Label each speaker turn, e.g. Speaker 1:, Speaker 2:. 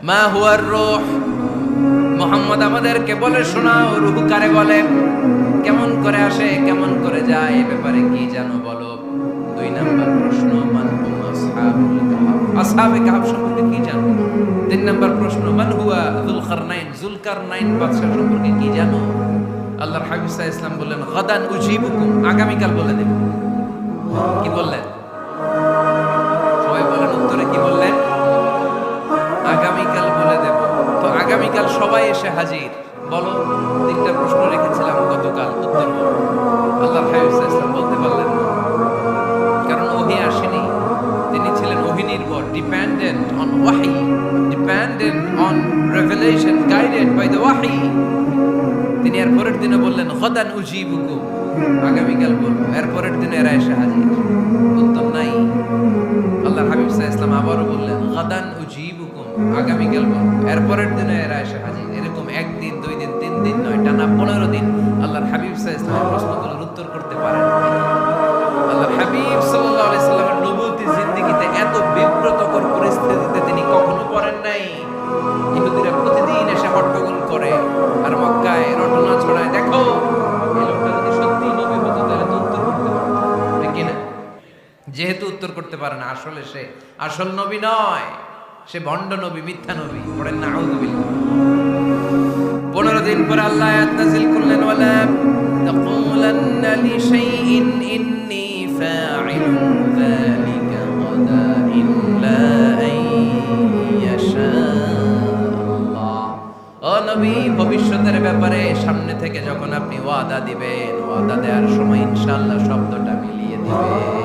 Speaker 1: মা হুয়ার রূহ, মুহাম্মদ আমাদেরকে বলে শোনাও রূহ কারে বলে, কেমন করে আসে, কেমন করে যায়, এ ব্যাপারে কি জানো বলো। 2 নাম্বার প্রশ্ন, মান হুম আসহাবুল কাহফ, আসহাবে কাহফ সম্পর্কে কি জানো। 3 নাম্বার প্রশ্ন, মান হুয়া যুলকারনাইন, যুলকারনাইন বাদশা সম্পর্কে কি জানো। আল্লাহর হাবিব সাল্লাল্লাহু আলাইহি ওয়াসাল্লাম বললেন গাদান উজিবুকুম, আগামীকাল বলে দেব। কি বললেন? সবাই বলেন উত্তরে কি বললেন? আগামীকাল বলে দেব। তো আগামীকাল সবাই এসে হাজির। বলো, 3টা প্রশ্ন রেখেছিলাম গতকাল, উত্তর বলো। আল্লাহর হাবিব সাল্লাল্লাহু আলাইহি ওয়াসাল্লাম বলতে পারলেন না, কারণ ওহী আসেনি। তিনি ছিলেন ওহী নির্ভর, ডিপেন্ডেন্ট অন ওয়াহি, dependent on revelation, guided by the ওয়াহি। তিনি এর পরের দিনে বললেন গাদান উজিবুকুম, আগামীকাল বলবো। এর পরের দিনে এরা এসে হাজির, উত্তর নাই। আল্লাহর হাবিব সাল্লাল্লাহু আলাইহি ওয়াসাল্লাম আবারও বললেন গাদান উজিবুকুম, আগামীকাল বলবো। এর পরের দিনে এরা এসে হাজির। এরকম 1 দিন 2 দিন 3 দিন নয়, টানা 15 দিন আল্লাহর হাবিব সাল্লাল্লাহু আলাইহি ওয়াসাল্লামের প্রশ্নগুলোর উত্তর করতে পারেন। আল্লাহর হাবিব সাল্লাল্লাহু আলাইহি ওয়াসাল্লামের নবুয়তী জিন্দেগিতে এত বিব্রতকর পরিস্থিতিতে তিনি কখনো পড়েন নাই। ইহুদিরা প্রতিদিন এসে হট্টগোল করে আর মক্কায় রটনা ছড়ায়, দেখো এই লোকটা যদি সত্যি নবী হতো তাহলে তো উত্তর করতে পারতো, ঠিক কি না? যেহেতু উত্তর করতে পারে না, আসলে সে আসল নবী নয়, সে ভণ্ড নবী, মিথ্যা নবী। পড়েন না আউযুবিল্লাহ। 15 দিন পরে আল্লাহ আয়াত নাযিল করলেন, ওয়ালা তাকুলান্না লিশাইইন ইন্নী ফাইলুন যালিকা গাদা ইল্লা আইয়াশা আল্লাহ। ও নবী, ভবিষ্যতের ব্যাপারে সামনে থেকে যখন আপনি ওয়াদা দিবেন, ওয়াদা দেওয়ার সময় ইনশাআল্লাহ শব্দটা মিলিয়ে দিবেন।